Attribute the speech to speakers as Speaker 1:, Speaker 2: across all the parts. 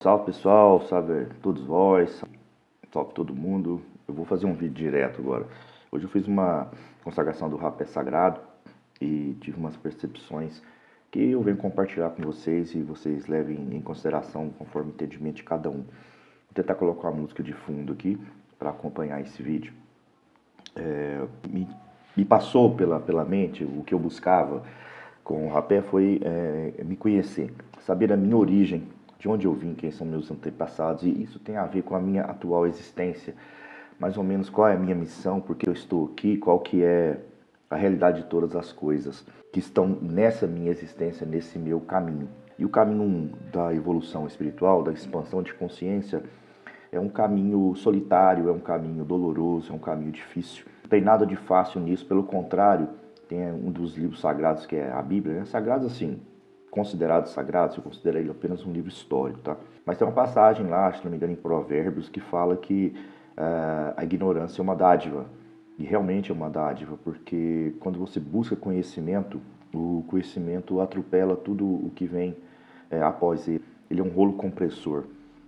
Speaker 1: Salve pessoal, salve todos vós, salve todo mundo. Eu vou fazer um vídeo direto agora. Hoje eu fiz uma consagração do rapé sagrado e tive umas percepções que eu venho compartilhar com vocês e vocês levem em consideração conforme o entendimento de cada um. Vou tentar colocar uma música de fundo aqui para acompanhar esse vídeo. Me passou pela mente o que eu buscava com o rapé foi me conhecer, saber a minha origem, de onde eu vim, quem são meus antepassados, e isso tem a ver com a minha atual existência, mais ou menos qual é a minha missão, porque eu estou aqui, qual que é a realidade de todas as coisas que estão nessa minha existência, nesse meu caminho. E o caminho da evolução espiritual, da expansão de consciência, é um caminho solitário, é um caminho doloroso, é um caminho difícil. Não tem nada de fácil nisso, pelo contrário, tem um dos livros sagrados que é a Bíblia, né? Sagrados assim, considerado sagrado, eu considero ele apenas um livro histórico, tá? Mas tem uma passagem lá, se não me engano, em Provérbios, que fala que a ignorância é uma dádiva. E realmente é uma dádiva, porque quando você busca conhecimento, o conhecimento atropela tudo o que vem após ele. Ele é um rolo compressor.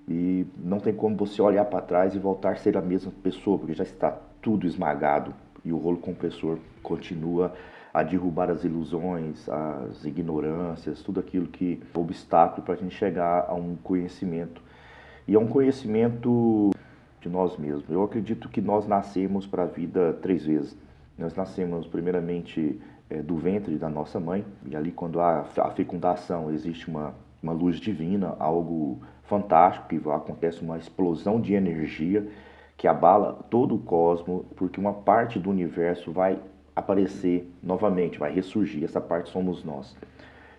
Speaker 1: E não tem como você olhar para trás e voltar a ser a mesma pessoa, porque já está tudo esmagado. E o rolo compressor continua a derrubar as ilusões, as ignorâncias, tudo aquilo que é obstáculo para a gente chegar a um conhecimento. E é um conhecimento de nós mesmos. Eu acredito que nós nascemos para a vida 3 vezes. Nós nascemos primeiramente do ventre da nossa mãe, e ali quando há a fecundação existe uma luz divina, algo fantástico, que acontece uma explosão de energia que abala todo o cosmos, porque uma parte do universo vai aparecer novamente, vai ressurgir, essa parte somos nós.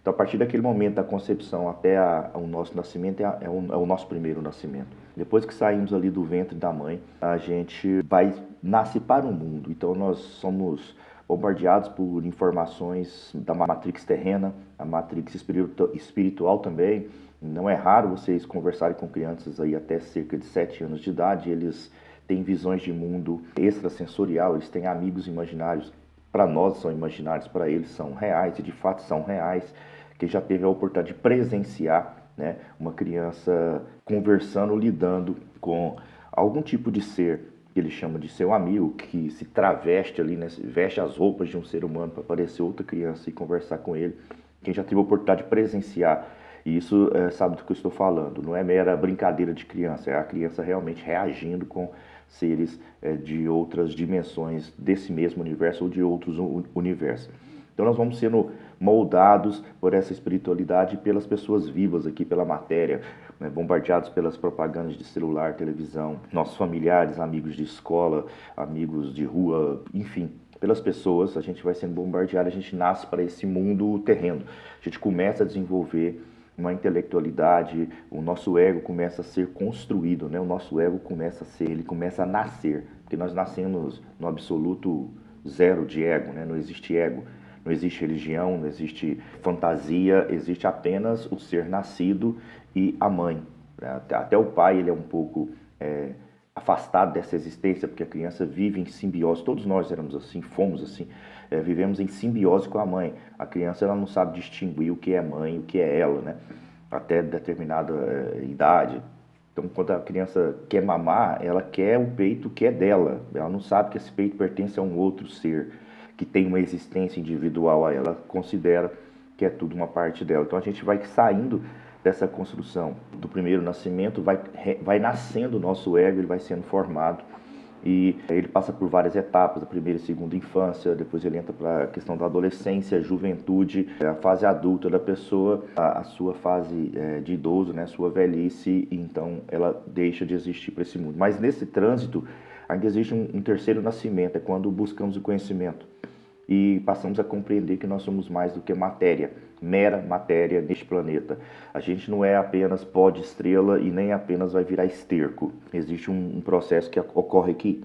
Speaker 1: Então, a partir daquele momento da concepção até o nosso nascimento, é o nosso primeiro nascimento. Depois que saímos ali do ventre da mãe, a gente nasce para o mundo. Então, nós somos bombardeados por informações da matrix terrena, a matrix espiritual também. Não é raro vocês conversarem com crianças aí até cerca de 7 anos de idade, eles têm visões de mundo extrasensorial, eles têm amigos imaginários. Para nós são imaginários, para eles são reais, e de fato são reais. Quem já teve a oportunidade de presenciar, né, uma criança conversando, lidando com algum tipo de ser que ele chama de seu amigo, que se traveste ali, né, veste as roupas de um ser humano para parecer outra criança e conversar com ele. Quem já teve a oportunidade de presenciar, e isso sabe do que eu estou falando, não é mera brincadeira de criança, é a criança realmente reagindo com seres de outras dimensões desse mesmo universo ou de outros universos. Então nós vamos sendo moldados por essa espiritualidade pelas pessoas vivas aqui, pela matéria, né, bombardeados pelas propagandas de celular, televisão, nossos familiares, amigos de escola, amigos de rua, enfim, pelas pessoas, a gente vai sendo bombardeado, a gente nasce para esse mundo terreno. A gente começa a desenvolver uma intelectualidade, o nosso ego começa a ser construído, né? O nosso ego ele começa a nascer, porque nós nascemos no absoluto zero de ego, né? Não existe ego. Não existe religião, não existe fantasia, existe apenas o ser nascido e a mãe. Até o pai ele é um pouco afastado dessa existência, porque a criança vive em simbiose. Todos nós éramos assim, fomos assim, vivemos em simbiose com a mãe. A criança ela não sabe distinguir o que é mãe, o que é ela, né? Até determinada idade. Então, quando a criança quer mamar, ela quer o peito que é dela. Ela não sabe que esse peito pertence a um outro ser que tem uma existência individual a ela, considera que é tudo uma parte dela. Então a gente vai saindo dessa construção do primeiro nascimento, vai nascendo o nosso ego, ele vai sendo formado e ele passa por várias etapas, a primeira e segunda infância, depois ele entra para a questão da adolescência, juventude, a fase adulta da pessoa, a sua fase de idoso, né, sua velhice, e então ela deixa de existir para esse mundo. Mas nesse trânsito ainda existe um terceiro nascimento, é quando buscamos o conhecimento e passamos a compreender que nós somos mais do que matéria, mera matéria neste planeta. A gente não é apenas pó de estrela e nem apenas vai virar esterco. Existe um processo que ocorre aqui.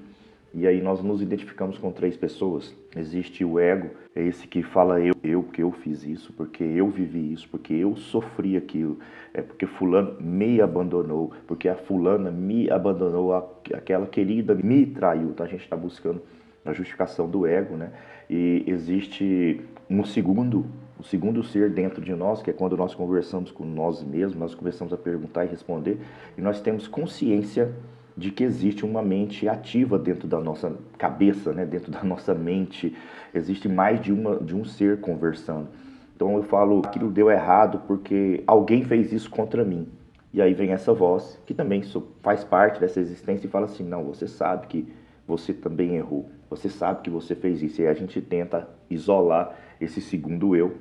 Speaker 1: E aí nós nos identificamos com 3 pessoas. Existe o ego, é esse que fala eu porque eu fiz isso, porque eu vivi isso, porque eu sofri aquilo, é porque fulano me abandonou, porque a fulana me abandonou, aquela querida me traiu. Então a gente está buscando a justificação do ego, né? E existe um segundo O segundo ser dentro de nós, que é quando nós conversamos com nós mesmos, nós começamos a perguntar e responder, e nós temos consciência de que existe uma mente ativa dentro da nossa cabeça, né? Dentro da nossa mente, existe mais de um ser conversando. Então eu falo, aquilo deu errado porque alguém fez isso contra mim. E aí vem essa voz, que também faz parte dessa existência e fala assim, não, você sabe que você também errou, você sabe que você fez isso. E aí a gente tenta isolar esse segundo eu.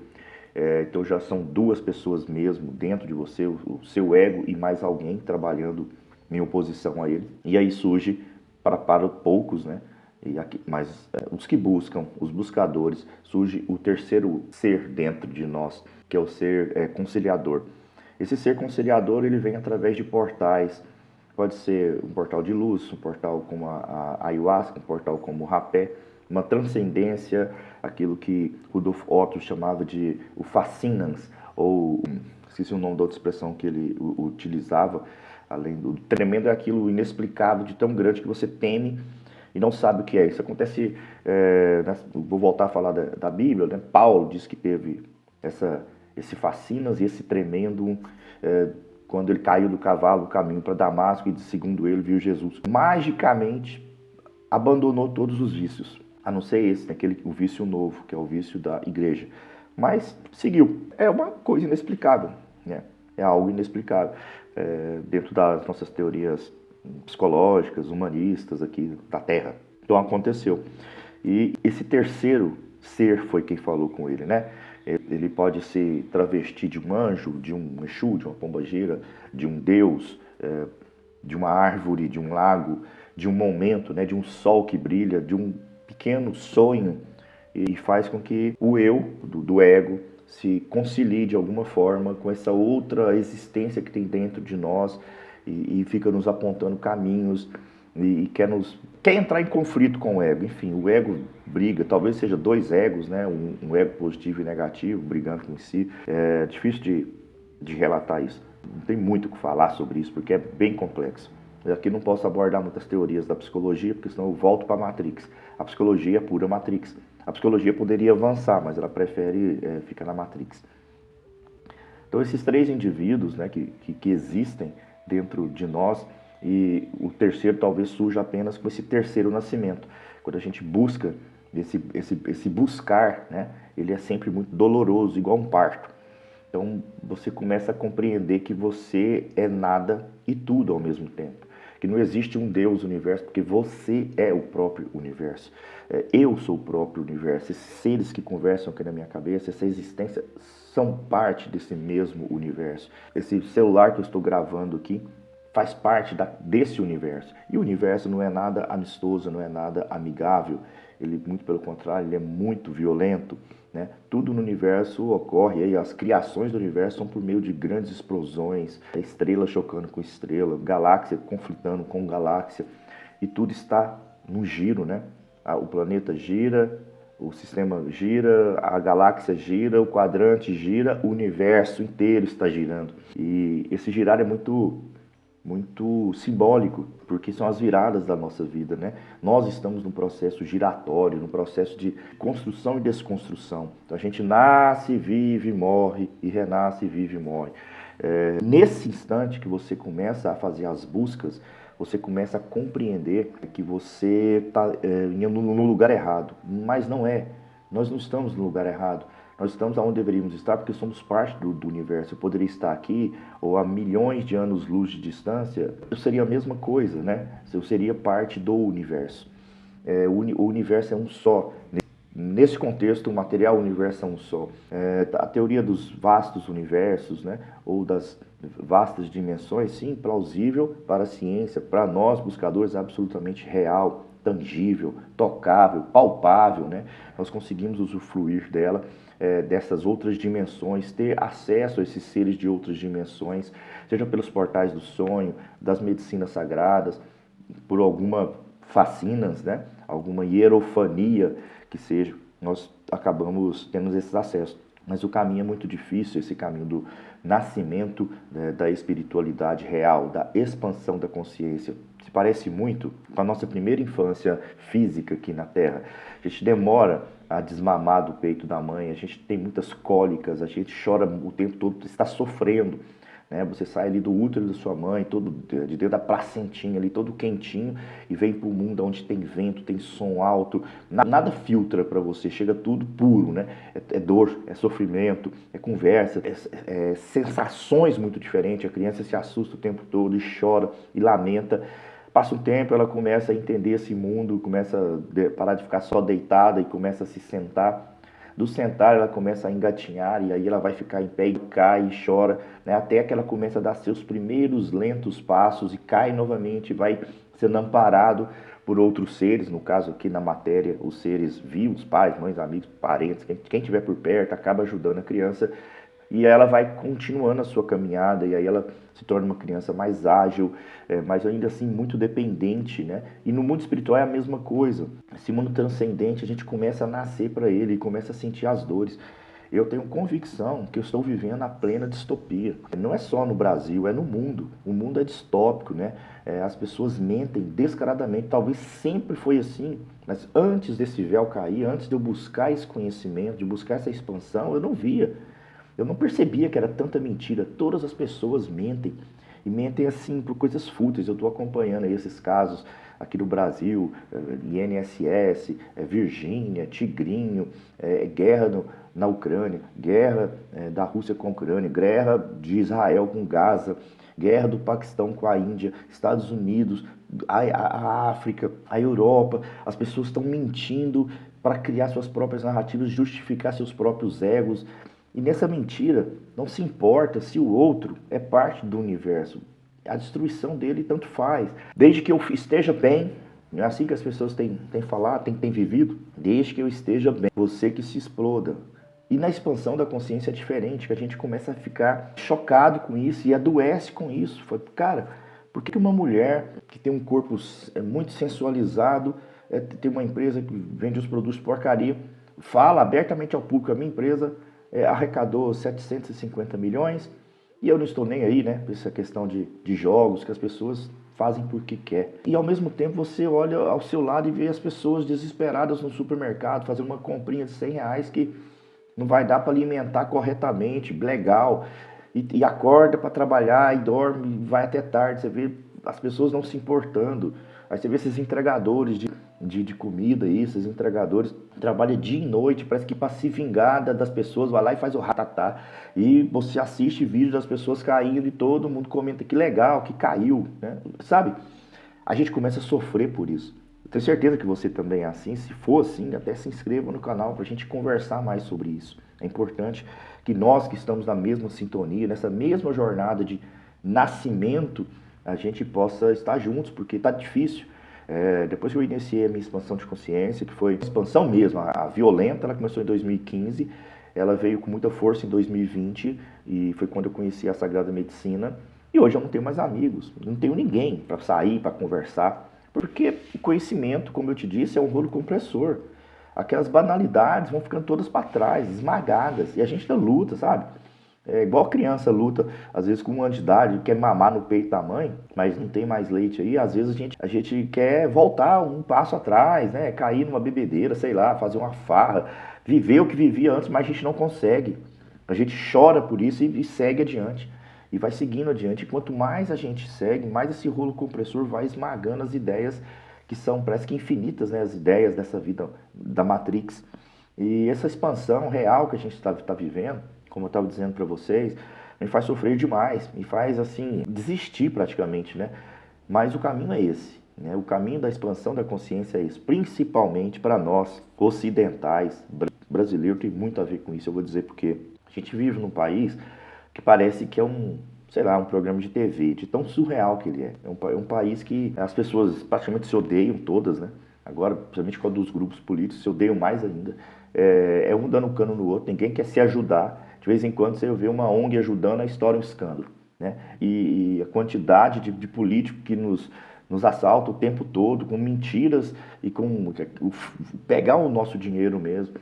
Speaker 1: Então já são duas pessoas mesmo dentro de você, o seu ego e mais alguém trabalhando em oposição a ele. E aí surge, para poucos, né? Mas os que buscam, os buscadores, surge o terceiro ser dentro de nós, que é o ser conciliador. Esse ser conciliador, ele vem através de portais. Pode ser um portal de luz, um portal como a ayahuasca, um portal como o rapé, uma transcendência, aquilo que Rudolf Otto chamava de o fascinans, ou esqueci o nome da outra expressão que ele utilizava, além do tremendo, é aquilo inexplicável de tão grande que você teme e não sabe o que é. Isso acontece, vou voltar a falar da Bíblia, né? Paulo diz que teve esse fascinas e esse tremendo quando ele caiu do cavalo no caminho para Damasco e, segundo ele, viu Jesus. Magicamente abandonou todos os vícios, a não ser esse, né, o vício novo, que é o vício da igreja. Mas seguiu. É uma coisa inexplicável, né? É algo inexplicável dentro das nossas teorias psicológicas, humanistas aqui da Terra. Então aconteceu. E esse terceiro ser foi quem falou com ele, né? Ele pode se travestir de um anjo, de um Exu, de uma pombagira, de um deus, de uma árvore, de um lago, de um momento, né? De um sol que brilha, de um pequeno sonho, e faz com que o eu, do ego, se concilie de alguma forma com essa outra existência que tem dentro de nós e fica nos apontando caminhos e quer entrar em conflito com o ego. Enfim, o ego briga, talvez seja dois egos, né? Um ego positivo e negativo, brigando com si. É difícil de relatar isso. Não tem muito o que falar sobre isso, porque é bem complexo. Eu aqui não posso abordar muitas teorias da psicologia, porque senão eu volto para a Matrix. A psicologia é pura Matrix. A psicologia poderia avançar, mas ela prefere ficar na Matrix. Então esses três indivíduos, né, que existem dentro de nós, e o terceiro talvez surja apenas com esse terceiro nascimento. Quando a gente busca, esse buscar, né, ele é sempre muito doloroso, igual um parto. Então você começa a compreender que você é nada e tudo ao mesmo tempo. Que não existe um Deus universo, porque você é o próprio universo. Eu sou o próprio universo. Esses seres que conversam aqui na minha cabeça, essa existência, são parte desse mesmo universo. Esse celular que eu estou gravando aqui faz parte desse universo. E o universo não é nada amistoso, não é nada amigável. Ele, muito pelo contrário, ele é muito violento, né? Tudo no universo ocorre, aí as criações do universo são por meio de grandes explosões, estrela chocando com estrela, galáxia conflitando com galáxia, e tudo está no giro, né? O planeta gira, o sistema gira, a galáxia gira, o quadrante gira, o universo inteiro está girando. E esse girar é muito simbólico, porque são as viradas da nossa vida, né? Nós estamos num processo giratório, num processo de construção e desconstrução. Então a gente nasce, vive, morre, e renasce, vive e morre. Nesse instante que você começa a fazer as buscas, você começa a compreender que você está indo no lugar errado, mas não é. Nós não estamos no lugar errado. Nós estamos onde deveríamos estar porque somos parte do universo. Eu poderia estar aqui ou a milhões de anos-luz de distância, eu seria a mesma coisa, né? Eu seria parte do universo. O universo é um só. Nesse contexto, o material universo é um só. A teoria dos vastos universos, né? Ou das vastas dimensões, sim, plausível para a ciência, para nós buscadores, é absolutamente real, tangível, tocável, palpável, né? Nós conseguimos usufruir dela. Dessas outras dimensões, ter acesso a esses seres de outras dimensões, seja pelos portais do sonho, das medicinas sagradas, por alguma fascinas, né? Alguma hierofania que seja, nós acabamos tendo esses acessos. Mas o caminho é muito difícil, esse caminho do nascimento, né, da espiritualidade real, da expansão da consciência. Se parece muito com a nossa primeira infância física aqui na Terra. A gente demora a desmamar do peito da mãe, a gente tem muitas cólicas, a gente chora o tempo todo, está sofrendo, né? Você sai ali do útero da sua mãe, todo de dentro da placentinha ali, todo quentinho, e vem para o mundo onde tem vento, tem som alto, nada filtra para você, chega tudo puro, né? É dor, é sofrimento, é conversa, é sensações muito diferentes. A criança se assusta o tempo todo e chora e lamenta. Passa um tempo, ela começa a entender esse mundo, começa a parar de ficar só deitada e começa a se sentar. Do sentar, ela começa a engatinhar e aí ela vai ficar em pé e cai e chora, né? Até que ela começa a dar seus primeiros lentos passos e cai novamente, vai sendo amparado por outros seres, no caso aqui na matéria, os seres vivos, pais, mães, amigos, parentes, quem estiver por perto, acaba ajudando a criança. E ela vai continuando a sua caminhada, e aí ela se torna uma criança mais ágil, mas ainda assim muito dependente, né? E no mundo espiritual é a mesma coisa. Esse mundo transcendente, a gente começa a nascer para ele e começa a sentir as dores. Eu tenho convicção que eu estou vivendo a plena distopia. Não é só no Brasil, é no mundo. O mundo é distópico, né? As pessoas mentem descaradamente. Talvez sempre foi assim, mas antes desse véu cair, antes de eu buscar esse conhecimento, de buscar essa expansão, eu não via. Eu não percebia que era tanta mentira. Todas as pessoas mentem. E mentem assim por coisas fúteis. Eu estou acompanhando aí esses casos aqui no Brasil, INSS, Virgínia, Tigrinho, guerra na Ucrânia, guerra da Rússia com a Ucrânia, guerra de Israel com Gaza, guerra do Paquistão com a Índia, Estados Unidos, a África, a Europa. As pessoas estão mentindo para criar suas próprias narrativas, justificar seus próprios egos. E nessa mentira, não se importa se o outro é parte do universo. A destruição dele tanto faz. Desde que eu esteja bem, não é assim que as pessoas têm falado, têm vivido? Desde que eu esteja bem, você que se exploda. E na expansão da consciência é diferente, que a gente começa a ficar chocado com isso e adoece com isso. Cara, por que uma mulher que tem um corpo muito sensualizado, tem uma empresa que vende os produtos porcaria, fala abertamente ao público, a minha empresa arrecadou 750 milhões e eu não estou nem aí, né? Essa questão de jogos que as pessoas fazem porque quer. E ao mesmo tempo você olha ao seu lado e vê as pessoas desesperadas no supermercado fazendo uma comprinha de 100 reais que não vai dar para alimentar corretamente, legal, e acorda para trabalhar e dorme, vai até tarde. Você vê as pessoas não se importando. Aí você vê esses entregadores de comida, esses entregadores trabalham dia e noite, parece que para se vingar das pessoas, vai lá e faz o ratatá. E você assiste vídeos das pessoas caindo e todo mundo comenta que legal, que caiu, né? Sabe? A gente começa a sofrer por isso. Eu tenho certeza que você também é assim. Se for assim, até se inscreva no canal para a gente conversar mais sobre isso. É importante que nós que estamos na mesma sintonia, nessa mesma jornada de nascimento, a gente possa estar juntos, porque está difícil. Depois que eu iniciei a minha expansão de consciência, que foi expansão mesmo, a violenta, ela começou em 2015, ela veio com muita força em 2020, e foi quando eu conheci a Sagrada Medicina. E hoje eu não tenho mais amigos, não tenho ninguém para sair, para conversar, porque o conhecimento, como eu te disse, é um rolo compressor. Aquelas banalidades vão ficando todas para trás, esmagadas, e a gente ainda luta, sabe? É igual criança luta, às vezes com 1 ano de idade, quer mamar no peito da mãe, mas não tem mais leite aí. Às vezes a gente quer voltar um passo atrás, né? Cair numa bebedeira, sei lá, fazer uma farra, viver o que vivia antes, mas a gente não consegue. A gente chora por isso e segue adiante. E vai seguindo adiante. E quanto mais a gente segue, mais esse rolo compressor vai esmagando as ideias que são, parece que infinitas, né? As ideias dessa vida da Matrix. E essa expansão real que a gente está vivendo, como eu estava dizendo para vocês, me faz sofrer demais, me faz assim desistir praticamente, né? Mas o caminho é esse, né? O caminho da expansão da consciência é esse, principalmente para nós ocidentais. Brasileiro tem muito a ver com isso, eu vou dizer porque a gente vive num país que parece que é sei lá, um programa de TV, de tão surreal que ele é. É um país que as pessoas praticamente se odeiam todas, né? Agora, principalmente quando os grupos políticos se odeiam mais ainda. É um dando cano no outro, ninguém quer se ajudar. De vez em quando você vê uma ONG ajudando, a história é um escândalo, né? E a quantidade de político que nos assalta o tempo todo, com mentiras e com pegar o nosso dinheiro mesmo.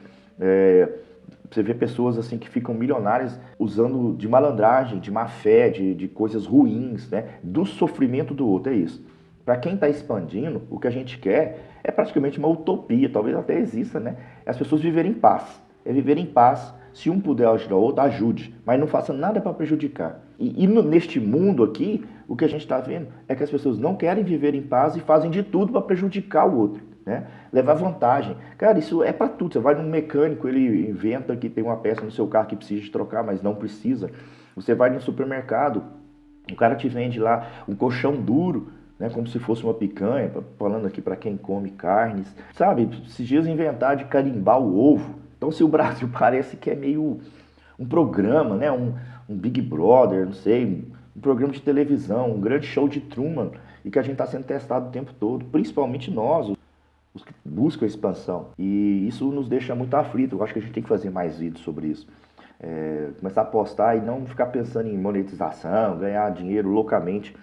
Speaker 1: Você vê pessoas assim que ficam milionárias usando de malandragem, de má fé, de coisas ruins, né? Do sofrimento do outro, é isso. Para quem está expandindo, o que a gente quer é praticamente uma utopia, talvez até exista, né? É as pessoas viverem em paz. É viver em paz. Se um puder ajudar o outro, ajude. Mas não faça nada para prejudicar. Neste mundo aqui, o que a gente está vendo é que as pessoas não querem viver em paz e fazem de tudo para prejudicar o outro, né? Levar vantagem. Cara, isso é para tudo. Você vai num mecânico, ele inventa que tem uma peça no seu carro que precisa de trocar, mas não precisa. Você vai no supermercado, o cara te vende lá um colchão duro, né, como se fosse uma picanha, falando aqui para quem come carnes. Sabe, esses dias inventar de carimbar o ovo. Então, se o Brasil parece que é meio um programa, né, um Big Brother, não sei, um programa de televisão, um grande show de Truman, e que a gente está sendo testado o tempo todo, principalmente nós, os que buscam a expansão. E isso nos deixa muito aflito. Eu acho que a gente tem que fazer mais vídeos sobre isso. Começar a apostar e não ficar pensando em monetização, ganhar dinheiro loucamente.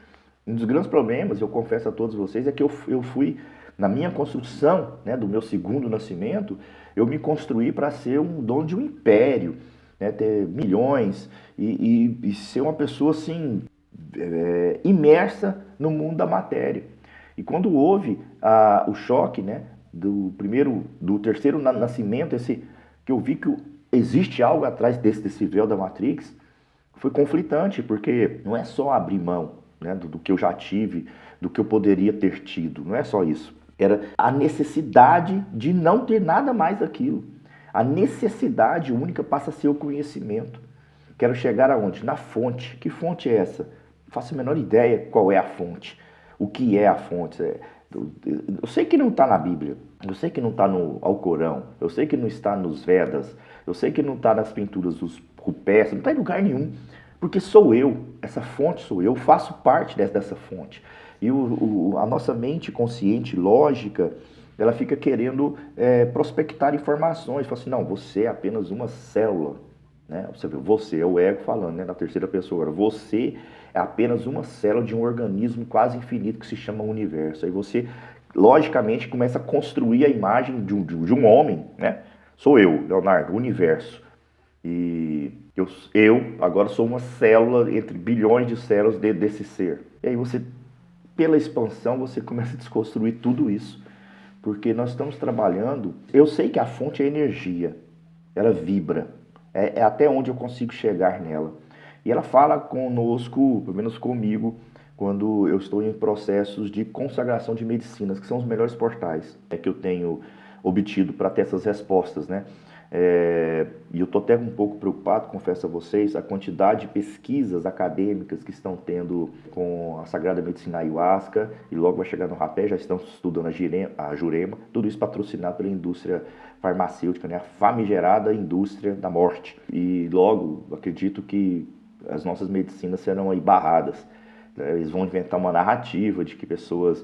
Speaker 1: Um dos grandes problemas, eu confesso a todos vocês, é que eu fui, na minha construção, né, do meu segundo nascimento, eu me construí para ser um dono de um império, né, ter milhões e ser uma pessoa assim, imersa no mundo da matéria. E quando houve o choque, né, do terceiro nascimento, que eu vi que existe algo atrás desse véu da Matrix, foi conflitante, porque não é só abrir mão, né, do que eu já tive, do que eu poderia ter tido, não é só isso. Era a necessidade de não ter nada mais daquilo. A necessidade única passa a ser o conhecimento. Quero chegar aonde? Na fonte. Que fonte é essa? Não faço a menor ideia qual é a fonte. O que é a fonte? Eu sei que não está na Bíblia, eu sei que não está no Alcorão, eu sei que não está nos Vedas, eu sei que não está nas pinturas dos rupestres, não está em lugar nenhum, porque sou eu, essa fonte sou eu, faço parte dessa fonte. E a nossa mente consciente, lógica, ela fica querendo prospectar informações, fala assim, não, você é apenas uma célula, né? Você vê, você é o ego falando, né, na terceira pessoa. Agora, você é apenas uma célula de um organismo quase infinito que se chama universo. Aí você, logicamente, começa a construir a imagem de um homem, né? Sou eu, Leonardo, o universo. E eu agora sou uma célula entre bilhões de células desse ser. E aí você, pela expansão, você começa a desconstruir tudo isso. Porque nós estamos trabalhando... Eu sei que a fonte é energia, ela vibra. É até onde eu consigo chegar nela. E ela fala conosco, pelo menos comigo, quando eu estou em processos de consagração de medicinas, que são os melhores portais que eu tenho obtido para ter essas respostas, né? E eu estou até um pouco preocupado, confesso a vocês, a quantidade de pesquisas acadêmicas que estão tendo com a Sagrada Medicina Ayahuasca, e logo vai chegar no rapé, já estão estudando a Jurema, tudo isso patrocinado pela indústria farmacêutica, né? A famigerada indústria da morte. E logo, acredito que as nossas medicinas serão aí barradas. Eles vão inventar uma narrativa de que pessoas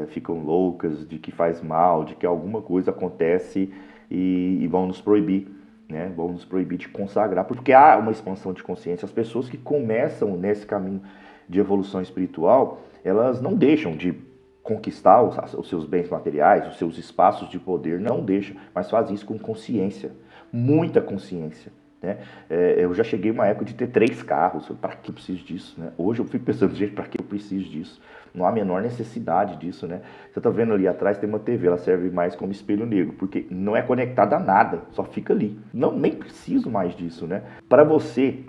Speaker 1: ficam loucas, de que faz mal, de que alguma coisa acontece e vão nos proibir, né? Vão nos proibir de consagrar, porque há uma expansão de consciência. As pessoas que começam nesse caminho de evolução espiritual, elas não deixam de conquistar os seus bens materiais, os seus espaços de poder, não deixam, mas fazem isso com consciência, muita consciência. Né? Eu já cheguei uma época de ter 3 carros. Para que eu preciso disso? Né? Hoje eu fico pensando, gente, para que eu preciso disso? Não há a menor necessidade disso. Né? Você está vendo ali atrás, tem uma TV, ela serve mais como espelho negro, porque não é conectada a nada, só fica ali. Não, nem preciso mais disso. Né? Para você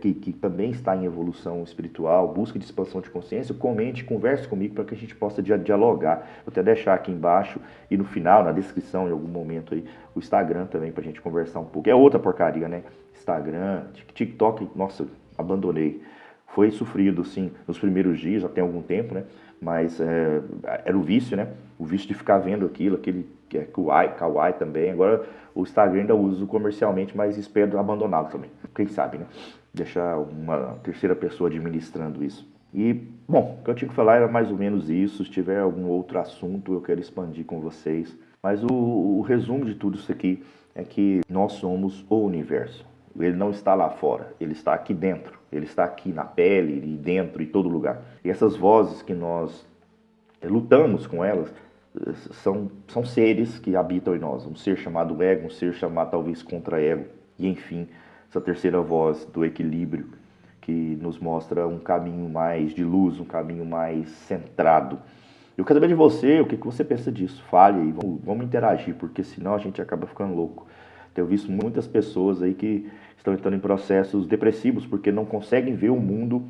Speaker 1: que também está em evolução espiritual, busca de expansão de consciência, comente, converse comigo para que a gente possa dialogar. Vou até deixar aqui embaixo e no final, na descrição, em algum momento aí, o Instagram também para a gente conversar um pouco. É outra porcaria, né? Instagram, TikTok, nossa, abandonei. Foi sofrido, sim, nos primeiros dias, já tem algum tempo, né? Mas era o vício, né? O vício de ficar vendo aquele que é kawaii também. Agora o Instagram ainda uso comercialmente, mas espero abandoná-lo também. Quem sabe, né? Deixar uma terceira pessoa administrando isso. E, bom, o que eu tinha que falar era mais ou menos isso. Se tiver algum outro assunto, eu quero expandir com vocês. Mas o resumo de tudo isso aqui é que nós somos o universo. Ele não está lá fora, ele está aqui dentro. Ele está aqui na pele, e dentro, em todo lugar. E essas vozes que nós lutamos com elas, são seres que habitam em nós. Um ser chamado ego, um ser chamado talvez contra-ego. E enfim, essa terceira voz do equilíbrio, que nos mostra um caminho mais de luz, um caminho mais centrado. Eu quero saber de você, o que você pensa disso? Fale aí, vamos interagir, porque senão a gente acaba ficando louco. Tenho visto muitas pessoas aí que estão entrando em processos depressivos porque não conseguem ver o mundo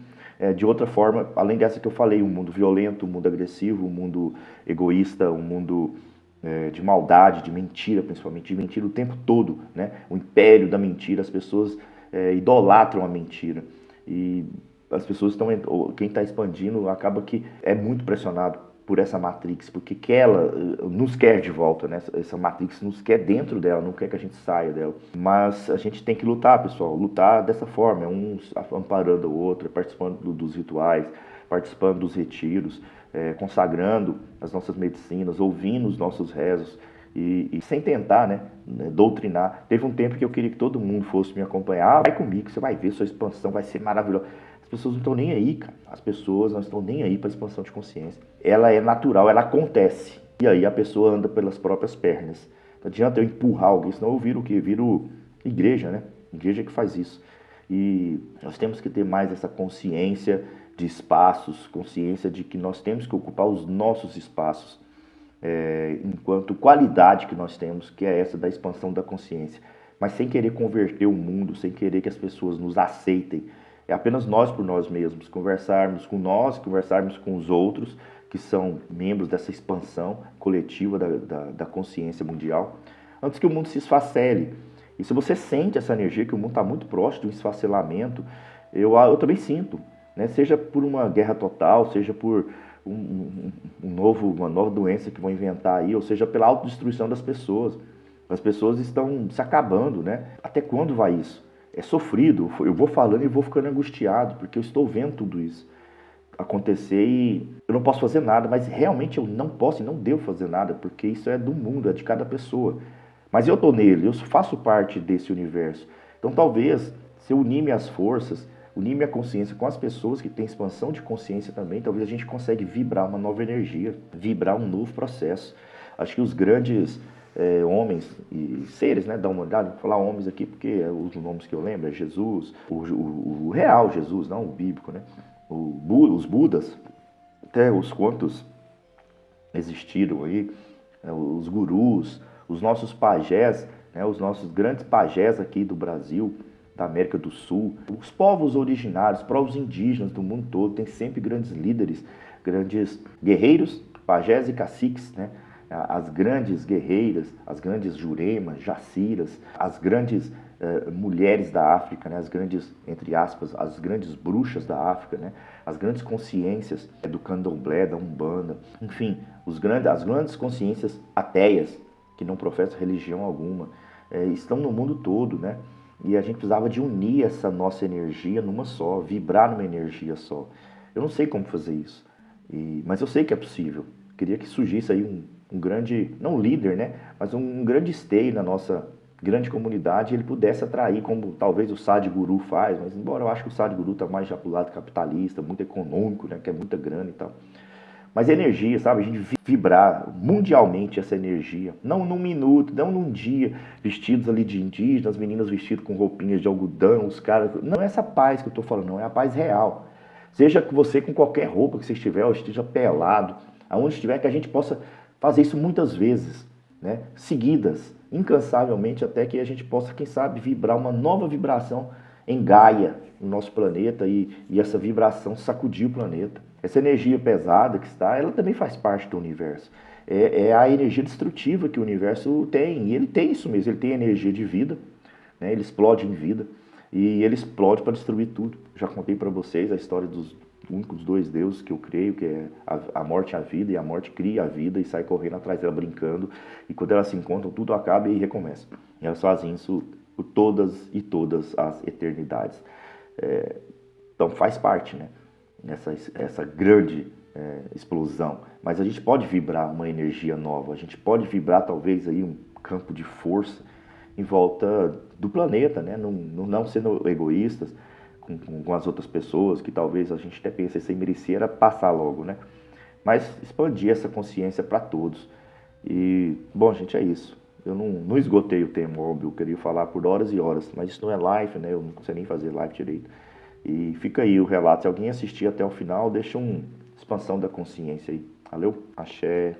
Speaker 1: de outra forma, além dessa que eu falei, um mundo violento, um mundo agressivo, um mundo egoísta, um mundo de maldade, de mentira, principalmente, de mentira o tempo todo, né? O império da mentira, as pessoas idolatram a mentira. E as pessoas estão, quem está expandindo acaba que é muito pressionado por essa Matrix, porque ela nos quer de volta, né? Essa Matrix nos quer dentro dela, não quer que a gente saia dela. Mas a gente tem que lutar, pessoal, lutar dessa forma, um amparando o outro, participando dos rituais, participando dos retiros, consagrando as nossas medicinas, ouvindo os nossos rezos e sem tentar, né, doutrinar. Teve um tempo que eu queria que todo mundo fosse me acompanhar. Ah, vai comigo, você vai ver, sua expansão vai ser maravilhosa. As pessoas não estão nem aí, cara. As pessoas não estão nem aí para a expansão de consciência. Ela é natural, ela acontece. E aí a pessoa anda pelas próprias pernas. Não adianta eu empurrar alguém, senão eu viro o quê? Viro igreja, né? Igreja que faz isso. E nós temos que ter mais essa consciência de espaços, consciência de que nós temos que ocupar os nossos espaços, enquanto qualidade que nós temos, que é essa da expansão da consciência, mas sem querer converter o mundo, sem querer que as pessoas nos aceitem. É apenas nós por nós mesmos, conversarmos com nós, conversarmos com os outros, que são membros dessa expansão coletiva da consciência mundial, antes que o mundo se esfacele. E se você sente essa energia, que o mundo está muito próximo de um esfacelamento, eu também sinto, né? Seja por uma guerra total, seja por uma nova doença que vão inventar aí, ou seja, pela autodestruição das pessoas. As pessoas estão se acabando, né? Até quando vai isso? É sofrido, eu vou falando e vou ficando angustiado, porque eu estou vendo tudo isso acontecer e eu não posso fazer nada, mas realmente eu não posso e não devo fazer nada, porque isso é do mundo, é de cada pessoa. Mas eu estou nele, eu faço parte desse universo. Então talvez, se eu unir minhas forças, unir minha consciência com as pessoas que têm expansão de consciência também, talvez a gente consiga vibrar uma nova energia, vibrar um novo processo. Acho que os grandes homens e seres, né, da humanidade, vou falar homens aqui porque os nomes que eu lembro é Jesus, o real Jesus, não o bíblico, né? Os Budas, até os quantos existiram aí, os gurus, os nossos pajés, né, os nossos grandes pajés aqui do Brasil, da América do Sul, os povos originários, povos indígenas do mundo todo, tem sempre grandes líderes, grandes guerreiros, pajés e caciques, né? As grandes guerreiras, as grandes juremas, jaciras, as grandes mulheres da África, né? As grandes, entre aspas, as grandes bruxas da África, né? As grandes consciências do candomblé, da umbanda, enfim, as grandes consciências ateias, que não professam religião alguma, estão no mundo todo, né? E a gente precisava de unir essa nossa energia numa só, vibrar numa energia só. Eu não sei como fazer isso, mas eu sei que é possível. Queria que surgisse aí um grande, não líder, né? Mas um grande esteio na nossa grande comunidade, ele pudesse atrair, como talvez o Sadhguru faz, mas embora eu acho que o Sadhguru está mais já pro lado capitalista, muito econômico, né? Que é muita grana e tal. Mas energia, sabe? A gente vibrar mundialmente essa energia. Não num minuto, não num dia, vestidos ali de indígenas, meninas vestidas com roupinhas de algodão, os caras. Não é essa paz que eu tô falando, não. É a paz real. Seja que você com qualquer roupa que você estiver, ou esteja pelado, aonde estiver, que a gente possa fazer isso muitas vezes, né? Seguidas, incansavelmente, até que a gente possa, quem sabe, vibrar uma nova vibração em Gaia, no nosso planeta, e essa vibração sacudir o planeta. Essa energia pesada que está, ela também faz parte do universo. É a energia destrutiva que o universo tem, e ele tem isso mesmo, ele tem energia de vida, né? Ele explode em vida, e ele explode para destruir tudo. Já contei para vocês a história dos únicos dois deuses que eu creio, que é a morte e a vida, e a morte cria a vida e sai correndo atrás dela brincando, e quando elas se encontram, tudo acaba e recomeça. E elas fazem isso por todas e todas as eternidades. Então faz parte, né? Essa grande explosão. Mas a gente pode vibrar uma energia nova, a gente pode vibrar talvez aí um campo de força em volta do planeta, né? Não sendo egoístas com as outras pessoas, que talvez a gente até pense sem merecer, era passar logo, né? Mas expandir essa consciência para todos. E, bom, gente, é isso. Eu não esgotei o tema, óbvio, eu queria falar por horas e horas, mas isso não é live, né? Eu não sei nem fazer live direito. E fica aí o relato. Se alguém assistir até o final, deixa uma expansão da consciência aí. Valeu? Axé.